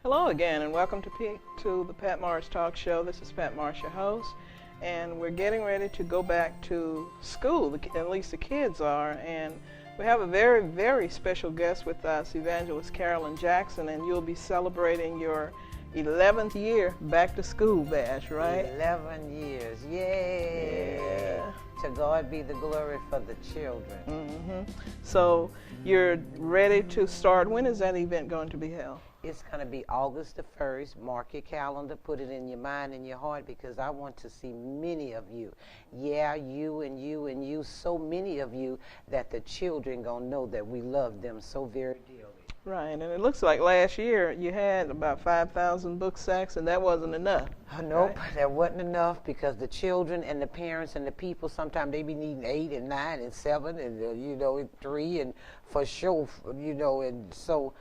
Hello again, and welcome to the Pat Morris Talk Show. This is Pat Morris, your host, and we're getting ready to go back to school, at least the kids are, and we have a very, very special guest with us, Evangelist Carolyn Jackson, and you'll be celebrating your 11th year back to school bash, right? 11 years, yay! Yeah. To God be the glory for the children. So you're ready to start. When is that event going to be held? It's going to be August the 1st. Mark your calendar, put it in your mind and your heart, because I want to see many of you. Yeah, you and you and you, so many of you that the children going to know that we love them so very dearly. Right, and it looks like last year you had about 5,000 book sacks, and that wasn't enough. Nope, right? that wasn't enough, because the children and the parents and the people, sometimes they be needing 8 and 9 and 7 and, 3 and for sure, and so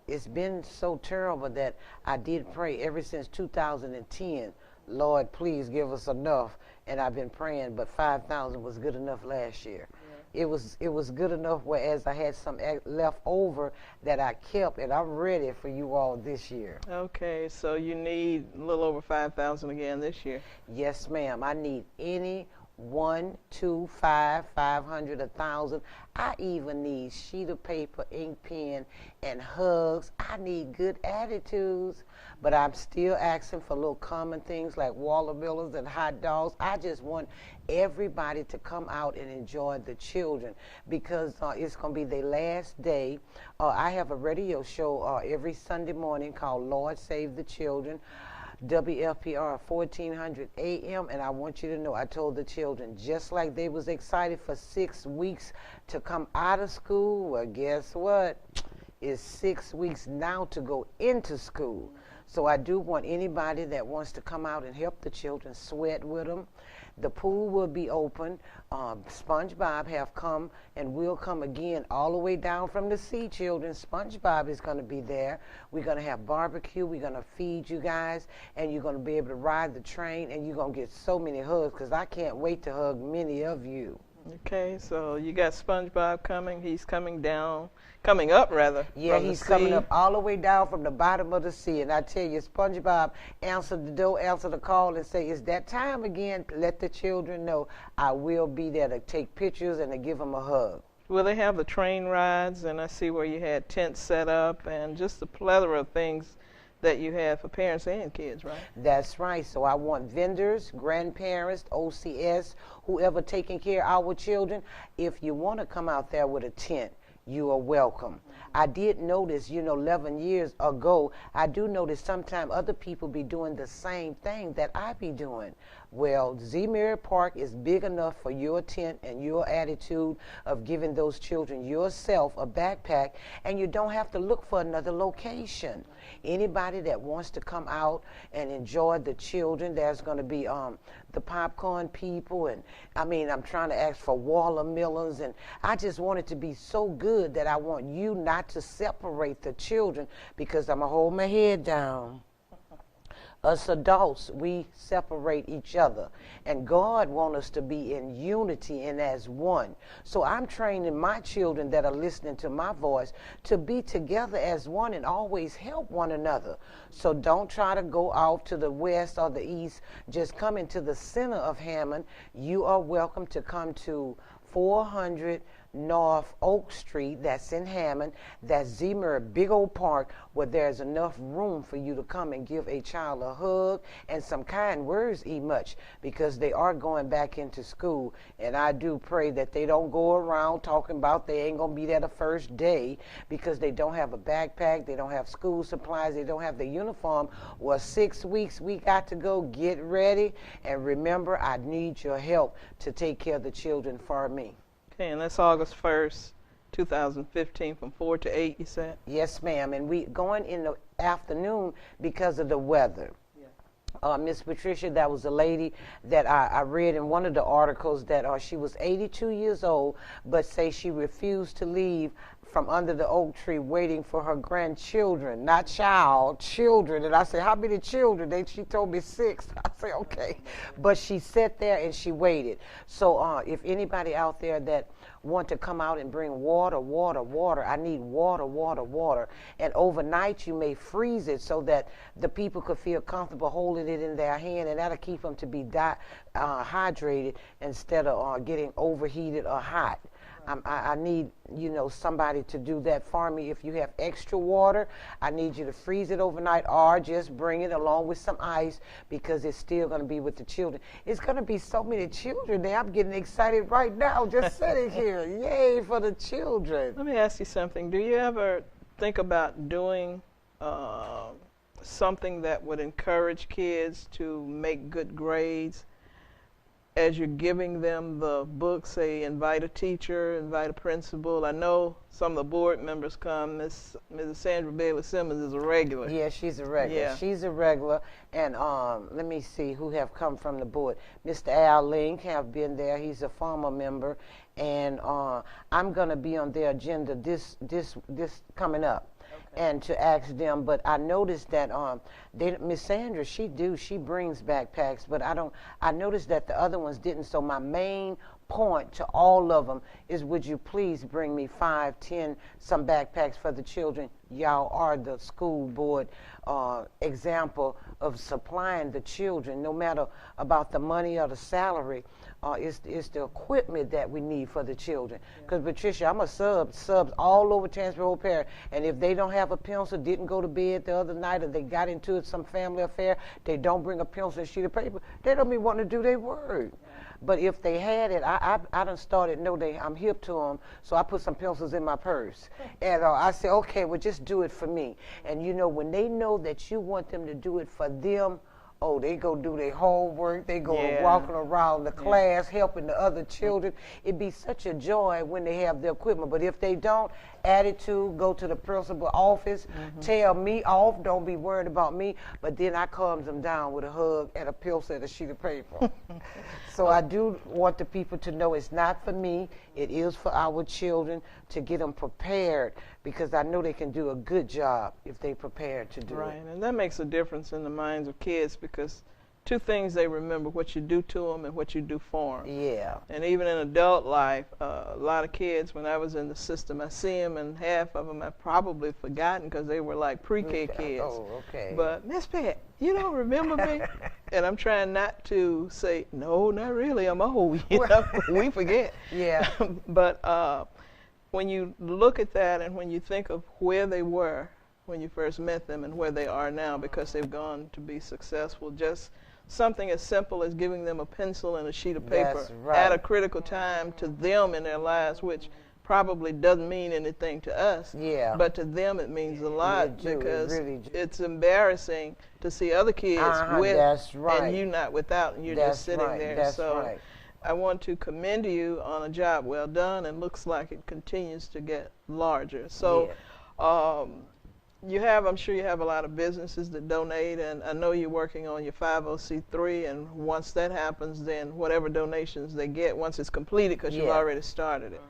it's been so terrible that I did pray ever since 2010, Lord, please give us enough, and I've been praying, but 5,000 was good enough last year. It was good enough, whereas I had some left over that I kept, and I'm ready for you all this year. Okay, so you need a little over 5,000 again this year. Yes, ma'am. I need any 1, 2, 5, 500, 1,000. I even need sheet of paper, ink pen, and hugs. I need good attitudes, but I'm still asking for little common things like watermelons and hot dogs. I just want everybody to come out and enjoy the children, because it's going to be their last day. I have a radio show every Sunday morning called Lord Save the Children. WFPR 1400 AM, and I want you to know, I told the children, just like they was excited for 6 weeks to come out of school, well, guess what? It's 6 weeks now to go into school. So I do want anybody that wants to come out and help the children, sweat with them. The pool will be open. SpongeBob have come and will come again all the way down from the sea, children. SpongeBob is going to be there. We're going to have barbecue. We're going to feed you guys, and you're going to be able to ride the train, and you're going to get so many hugs, because I can't wait to hug many of you. Okay, so you got SpongeBob coming. He's coming up rather. Yeah, he's coming up all the way down from the bottom of the sea. And I tell you, SpongeBob answered the door, answered the call, and say, it's that time again. Let the children know I will be there to take pictures and to give them a hug. Will they have the train rides? And I see where you had tents set up and just a plethora of things that you have for parents and kids, right? That's right. So I want vendors, grandparents, OCS, whoever taking care of our children. If you want to come out there with a tent, you are welcome. I did notice, 11 years ago, I do notice sometimes other people be doing the same thing that I be doing. Well, Zemurray Park is big enough for your tent and your attitude of giving those children yourself a backpack, and you don't have to look for another location. Anybody that wants to come out and enjoy the children, there's going to be the popcorn people, and I'm trying to ask for watermelons, and I just want it to be so good that I want you not to separate the children, because I'm going to hold my head down. Us adults, we separate each other, and God wants us to be in unity and as one. So I'm training my children that are listening to my voice to be together as one and always help one another. So don't try to go off to the west or the east. Just come into the center of Hammond. You are welcome to come to 400 North Oak Street, that's in Hammond. That's Zemurray, big old park where there's enough room for you to come and give a child a hug and some kind words much, because they are going back into school. And I do pray that they don't go around talking about they ain't going to be there the first day because they don't have a backpack, they don't have school supplies, they don't have the uniform. Well, 6 weeks, we got to go get ready. And remember, I need your help to take care of the children for me. Okay, and that's August 1st, 2015, from 4 to 8, you said? Yes, ma'am. And we going in the afternoon because of the weather. Miss Patricia, that was a lady that I read in one of the articles that she was 82 years old, but say she refused to leave from under the oak tree waiting for her grandchildren, not children. And I said, how many children? She told me 6. I said, okay. But she sat there and she waited. So if anybody out there that want to come out and bring water, I need water. And overnight you may freeze it so that the people could feel comfortable holding it in their hand, and that'll keep them to be hydrated instead of getting overheated or hot. I need, somebody to do that for me. If you have extra water, I need you to freeze it overnight or just bring it along with some ice, because it's still going to be with the children. It's going to be so many children there. I'm getting excited right now just sitting here. Yay for the children. Let me ask you something. Do you ever think about doing something that would encourage kids to make good grades? As you're giving them the book, say, invite a teacher, invite a principal. I know some of the board members come. Mrs. Sandra Bailey Simmons is a regular. Yeah, she's a regular. Yeah. She's a regular. And let me see who have come from the board. Mr. Al Link have been there. He's a former member. And I'm going to be on their agenda this coming up. And to ask them, but I noticed that Miss Sandra, she brings backpacks, but I noticed that the other ones didn't. So my main point to all of them is, would you please bring me 5, 10, some backpacks for the children? Y'all are the school board example of supplying the children, no matter about the money or the salary. It's the equipment that we need for the children. Because, Patricia, I'm a subs all over Transfer Parish, and if they don't have a pencil, didn't go to bed the other night, or they got into some family affair, they don't bring a pencil and sheet of paper, they don't be wanting to do their work. But if they had it, I done started, I'm hip to them, so I put some pencils in my purse. And I said, okay, well, just do it for me. And, when they know that you want them to do it for them, oh, they go do their homework. They go walking around the class, helping the other children. It'd be such a joy when they have the equipment. But if they don't, attitude, go to the principal office, tell me off, don't be worried about me. But then I calms them down with a hug and a pencil and a sheet of paper. So I do want the people to know it's not for me. It is for our children, to get them prepared, because I know they can do a good job if they prepared to do it. Right, and that makes a difference in the minds of kids, because 2 things they remember: what you do to them and what you do for them. Yeah. And even in adult life, a lot of kids, when I was in the system, I see them, and half of them I've probably forgotten because they were like pre-K kids. Oh, okay. But, Miss Pat, you don't remember me? And I'm trying not to say, no, not really, I'm old. We forget. Yeah. But when you look at that, and when you think of where they were when you first met them and where they are now, because they've gone to be successful, just something as simple as giving them a pencil and a sheet of paper at a critical time to them in their lives, which probably doesn't mean anything to us, but to them it means a lot, because it's embarrassing to see other kids with and you not without, and you're just sitting there. So I want to commend you on a job well done, and looks like it continues to get larger. So I'm sure you have a lot of businesses that donate, and I know you're working on your 501c3, and once that happens, then whatever donations they get, once it's completed, because you've already started it,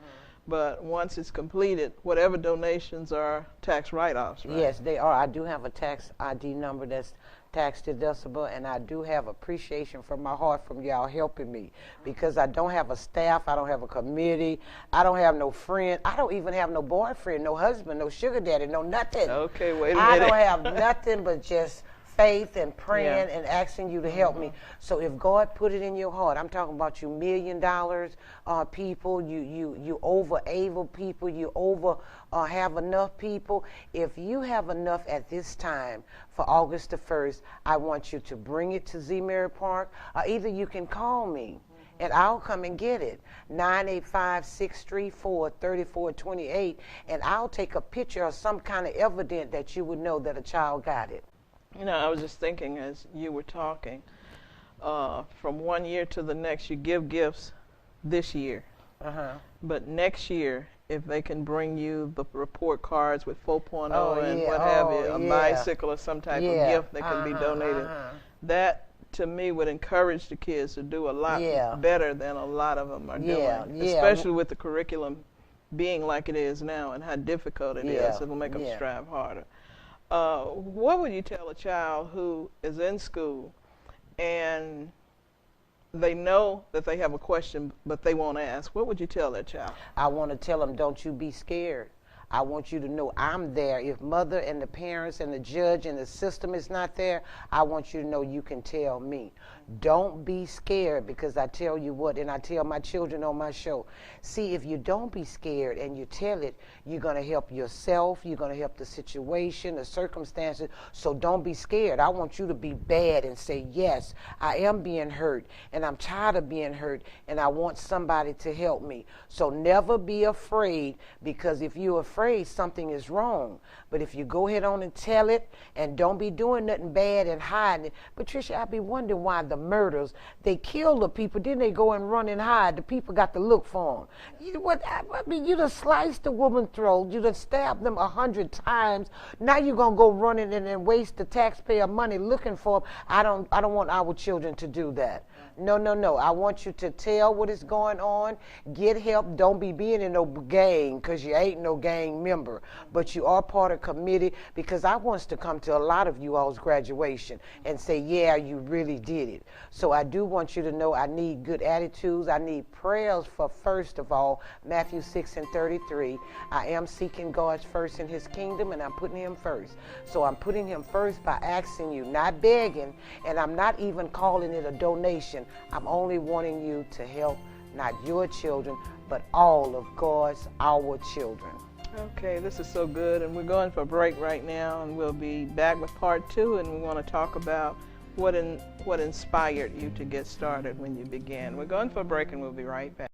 but once it's completed, whatever donations are tax write-offs, right? Yes, they are. I do have a tax ID number that's tax deductible, and I do have appreciation from my heart from y'all helping me, because I don't have a staff, I don't have a committee, I don't have no friend, I don't even have no boyfriend, no husband, no sugar daddy, no nothing. Okay, wait a minute. I don't have nothing but just faith and praying and asking you to help me. So if God put it in your heart, I'm talking about you $1 million people, you over able people, you over have enough people. If you have enough at this time for August the 1st, I want you to bring it to Zemurray Park, or either you can call me and I'll come and get it. 985-634-3428, and I'll take a picture or some kind of evidence that you would know that a child got it. I was just thinking as you were talking, from one year to the next, you give gifts this year. But next year, if they can bring you the report cards with 4.0 and what have you, a bicycle or some type of gift that can be donated, that to me would encourage the kids to do a lot better than a lot of them are doing, especially with the curriculum being like it is now and how difficult it Yeah, is. It'll make them yeah. strive harder. What would you tell a child who is in school and they know that they have a question, but they won't ask? What would you tell that child? I want to tell them, don't you be scared. I want you to know I'm there. If mother and the parents and the judge and the system is not there, I want you to know you can tell me. Don't be scared, because I tell you what, and I tell my children on my show, see, if you don't be scared and you tell it, you're going to help yourself, you're going to help the situation, the circumstances, so don't be scared. I want you to be bad and say, yes, I am being hurt, and I'm tired of being hurt, and I want somebody to help me. So never be afraid, because if you're afraid, something is wrong. But if you go ahead on and tell it, and don't be doing nothing bad and hiding it. Patricia, I be wondering why the murders, they kill the people, then they go and run and hide. The people got to look for them. I mean, you done sliced the woman's throat, you done stabbed them 100 times. Now you're gonna go running and waste the taxpayer money looking for them. I don't want our children to do that. No. I want you to tell what is going on. Get help. Don't be being in no gang, because you ain't no gang member. But you are part of committee, because I want to come to a lot of you all's graduation and say, yeah, you really did it. So I do want you to know I need good attitudes. I need prayers for, first of all, Matthew 6:33. I am seeking God's first in his kingdom, and I'm putting him first. So I'm putting him first by asking you, not begging, and I'm not even calling it a donation. I'm only wanting you to help not your children, but all of God's, our children. Okay, this is so good, and we're going for a break right now, and we'll be back with part 2, and we want to talk about what inspired you to get started when you began. We're going for a break, and we'll be right back.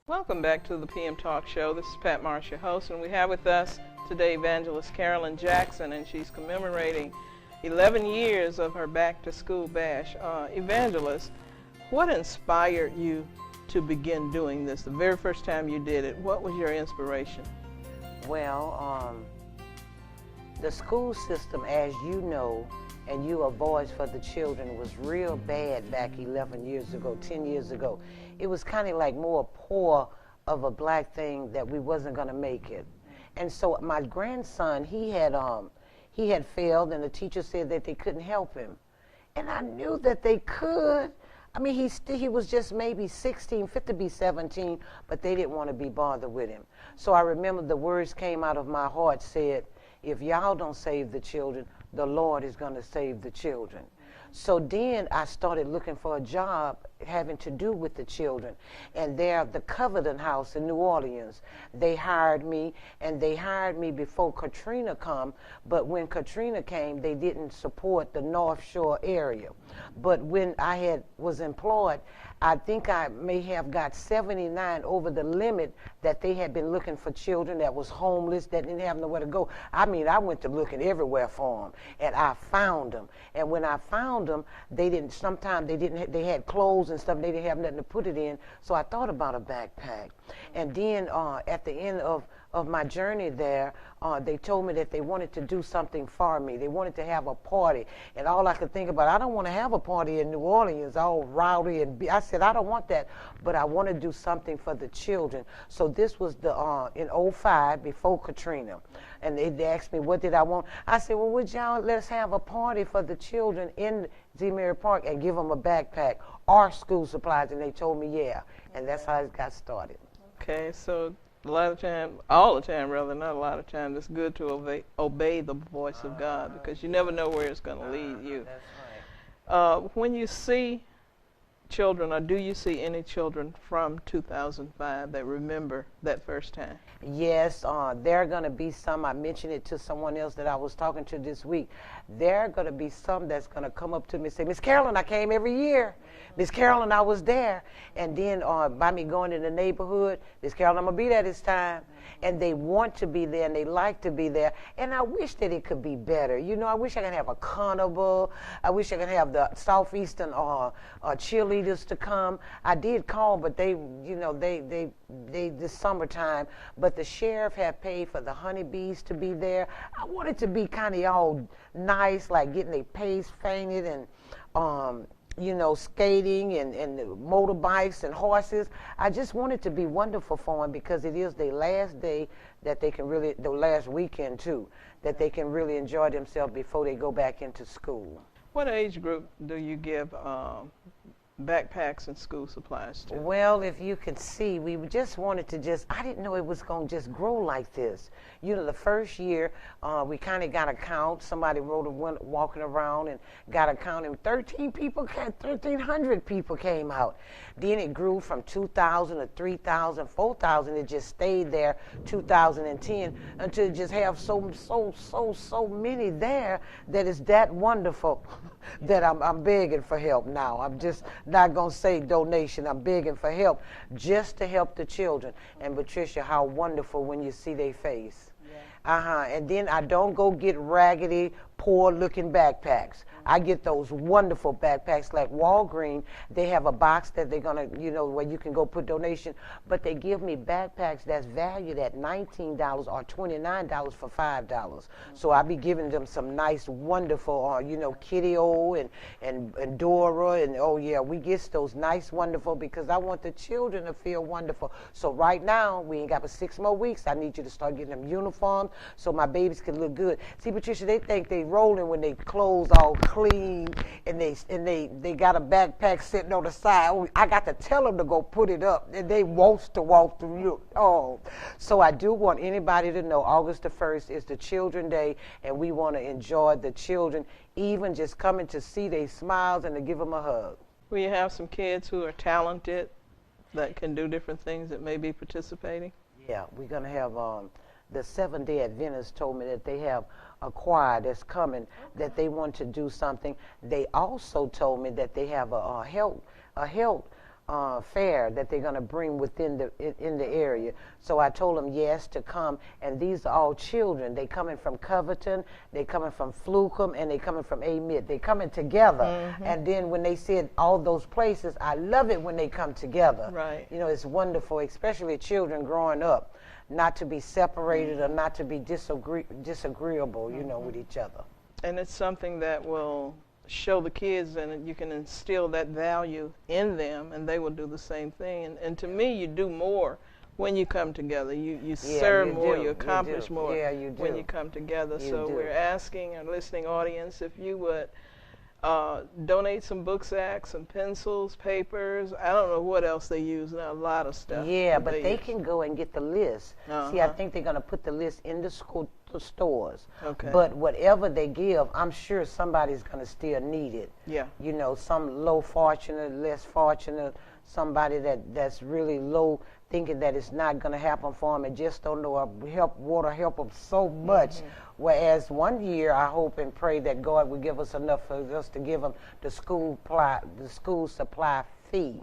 Welcome back to the PM Talk Show. This is Pat Marsh, your host, and we have with us today Evangelist Carolyn Jackson, and she's commemorating 11 years of her Back to School Bash. Evangelist, what inspired you to begin doing this? The very first time you did it, what was your inspiration? Well, the school system, as you know, and you are Voice for the Children, was real bad back 11 years ago, 10 years ago. It was kind of like more poor of a black thing that we wasn't going to make it. And so my grandson, he had failed, and the teacher said that they couldn't help him. And I knew that they could. I mean, he was just maybe 16, fit to be 17, but they didn't want to be bothered with him. So I remember the words came out of my heart, said, if y'all don't save the children, the Lord is going to save the children. So then I started looking for a job having to do with the children. And there, the Covenant House in New Orleans, they hired me, and they hired me before Katrina come. But when Katrina came, they didn't support the North Shore area. But when I was employed, I think I may have got 79 over the limit that they had been looking for children that was homeless, that didn't have nowhere to go. I mean, I went to looking everywhere for them, and I found them. And when I found them, they had clothes and stuff, they didn't have nothing to put it in, so I thought about a backpack. And then at the end of my journey there, they told me that they wanted to do something for me. They wanted to have a party. And all I could think about, I don't want to have a party in New Orleans, all rowdy. I said, I don't want that, but I want to do something for the children. So this was in 05, before Katrina. And they asked me, what did I want? I said, well, would y'all let's have a party for the children in Zemurray Park and give them a backpack or school supplies? And they told me, yeah. And that's how it got started. Okay, so A lot of time, all the time rather, not a lot of time, it's good to obey the voice of God, because you never know where it's going to lead you. That's right. When you see children, or do you see any children from 2005 that remember that first time? Yes, there are going to be some. I mentioned it to someone else that I was talking to this week. There are going to be some that's going to come up to me and say, Miss Carolyn, I came every year. Miss Carolyn, I was there. And then by me going in the neighborhood, Miss Carolyn, I'm going to be there this time. And they want to be there and they like to be there. And I wish that it could be better. You know, I wish I could have a carnival. I wish I could have the Southeastern cheerleaders to come. I did call, but they, you know, they this summertime. But the sheriff had paid for the honeybees to be there. I wanted to be kind of all nice, like getting their face painted and you know, skating and motorbikes and horses. I just want it to be wonderful for them, because it is their last day that they can really, the last weekend too, that they can really enjoy themselves before they go back into school. What age group do you give backpacks and school supplies to? Well, if you could see, we just wanted to I didn't know it was going to just grow like this. You know, the first year, we kind of got a count. Somebody went walking around and got a count, and 1,300 people came out. Then it grew from 2,000 to 3,000, 4,000. It just stayed there, 2010, until it just have so many there that it's that wonderful that I'm begging for help now. I'm just not going to say donation. I'm begging for help, just to help the children. And Patricia, how wonderful when you see their face. Yeah. And then I don't go get raggedy, poor-looking backpacks. I get those wonderful backpacks like Walgreens. They have a box that they're going to, you know, where you can go put donation. But they give me backpacks that's valued at $19 or $29 for $5. So I be giving them some nice, wonderful, you know, Kitty O and Dora. And, oh, yeah, we get those nice, wonderful, because I want the children to feel wonderful. So right now, we ain't got but 6 more weeks. I need you to start getting them uniforms so my babies can look good. See, Patricia, they think they rolling when they clothes all clean and they got a backpack sitting on the side. Oh, I got to tell them to go put it up, and they wants to walk through. Oh, so I do want anybody to know August the 1st is the Children's Day, and we want to enjoy the children, even just coming to see their smiles and to give them a hug. Will you have some kids who are talented that can do different things that may be participating? Yeah, we're going to have the Seventh-day Adventists told me that they have a choir that's coming, that they want to do something. They also told me that they have a health fair that they're going to bring within in the area. So I told them yes to come, and these are all children. They coming from Coverton, they coming from Flucum, and they coming from Amid. They coming together, and then when they said all those places, I love it when they come together. Right. You know, it's wonderful, especially children growing up, not to be separated or not to be disagreeable, you know, with each other. And it's something that will show the kids, and you can instill that value in them, and they will do the same thing. And to me, you do more when you come together. You serve more, you accomplish more when you come together. So we're asking our listening audience if you would donate some book sacks, some pencils, papers. I don't know what else they use now, a lot of stuff. Yeah, but they can go and get the list. See, I think they're going to put the list in the stores. Okay. But whatever they give, I'm sure somebody's going to still need it. Yeah. You know, some low fortunate, less fortunate, somebody that's really low, thinking that it's not going to happen for them and just don't know water help them so much. Whereas one year, I hope and pray that God will give us enough for us to give them the school supply fee.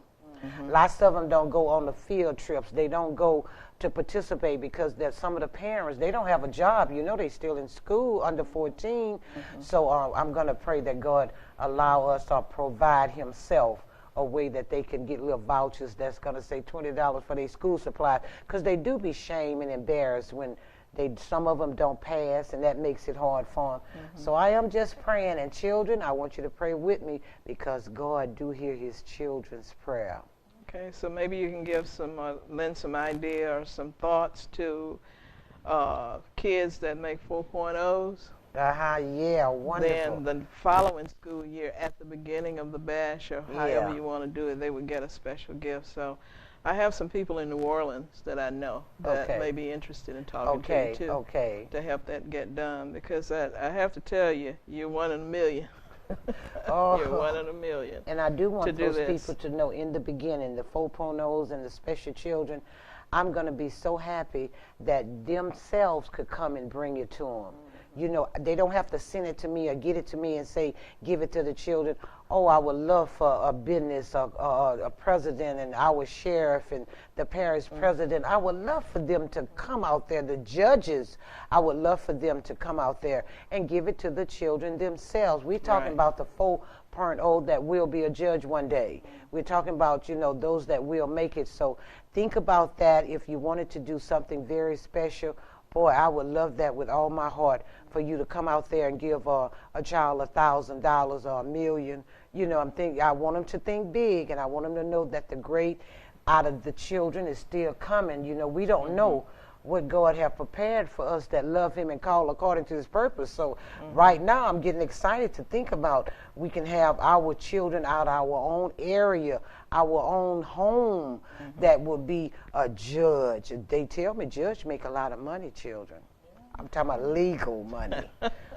Lots of them don't go on the field trips. They don't go to participate because some of the parents, they don't have a job. You know, they still in school, under 14. So I'm going to pray that God allow us to provide himself a way that they can get little vouchers that's going to say $20 for their school supplies, because they do be shamed and embarrassed when some of them don't pass, and that makes it hard for them. So I am just praying, and children, I want you to pray with me, because God do hear his children's prayer. Okay, so maybe you can give lend some idea or some thoughts to kids that make 4.0s. Yeah, wonderful. Then the following school year, at the beginning of the bash, or however you want to do it, they would get a special gift. So I have some people in New Orleans that I know that may be interested in talking to you too, to help that get done, because I have to tell you, you're one in a million. You're one in a million. And I do want those people to know in the beginning, the 4.0s and the special children, I'm going to be so happy that themselves could come and bring it to them. You know, they don't have to send it to me or get it to me and say, give it to the children. Oh, I would love for a business, a president and our sheriff and the parish president. I would love for them to come out there. The judges, I would love for them to come out there and give it to the children themselves. We're talking about the 4.0 that will be a judge one day. We're talking about, you know, those that will make it. So think about that. If you wanted to do something very special, boy, I would love that with all my heart, for you to come out there and give a child $1,000 or $1 million. You know, I want them to think big, and I want them to know that the great out of the children is still coming. You know, we don't know what God have prepared for us that love him and call according to his purpose. So right now I'm getting excited to think about we can have our children out our own area, our own home that will be a judge. They tell me judge make a lot of money, children. I'm talking about legal money.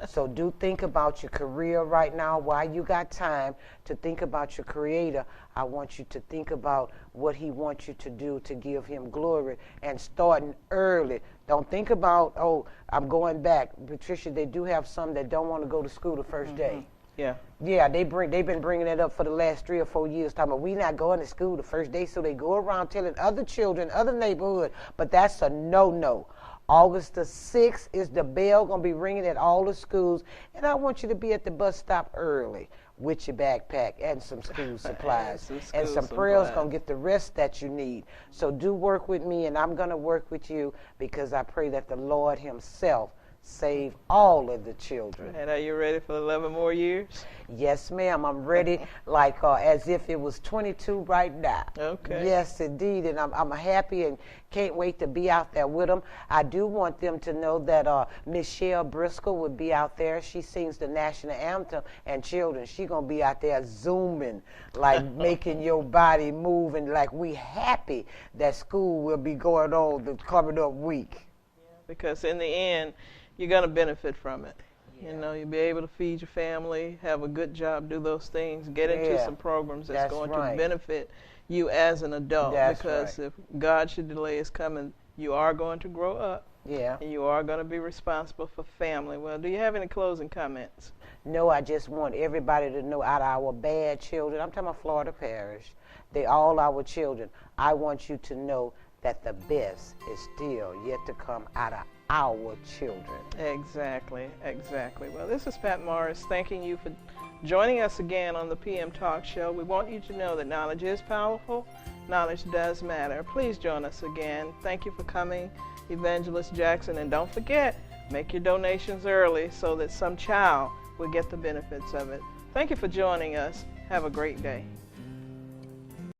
So do think about your career right now. While you got time to think about your Creator, I want you to think about what he wants you to do to give him glory, and starting early. Don't think about, oh, I'm going back. Patricia, they do have some that don't want to go to school the first day. Yeah. Yeah, they've been bringing it up for the last 3 or 4 years, talking about we not going to school the first day, so they go around telling other children, other neighborhood, but that's a no-no. August the 6th is the bell going to be ringing at all the schools, and I want you to be at the bus stop early with your backpack and some school supplies. And some prayers going to get the rest that you need. So do work with me, and I'm going to work with you, because I pray that the Lord himself save all of the children. And are you ready for 11 more years? Yes, ma'am. I'm ready, like as if it was 22 right now. Okay. Yes, indeed. And I'm happy and can't wait to be out there with them. I do want them to know that Michelle Briscoe would be out there. She sings the national anthem, and children, she going to be out there zooming, like making your body move, and like we happy that school will be going on the coming up week. Because in the end, you're going to benefit from it. You know, you'll be able to feed your family, have a good job, do those things, get into some programs that's going to benefit you as an adult. Because if God should delay his coming, you are going to grow up. Yeah. And you are going to be responsible for family. Well, do you have any closing comments? No, I just want everybody to know, out of our bad children, I'm talking about Florida Parish, they all our children, I want you to know that the best is still yet to come out of our children. Exactly, exactly. Well, this is Pat Morris thanking you for joining us again on the PM Talk Show. We want you to know that knowledge is powerful. Knowledge does matter. Please join us again. Thank you for coming, Evangelist Jackson. And don't forget, make your donations early so that some child will get the benefits of it. Thank you for joining us. Have a great day.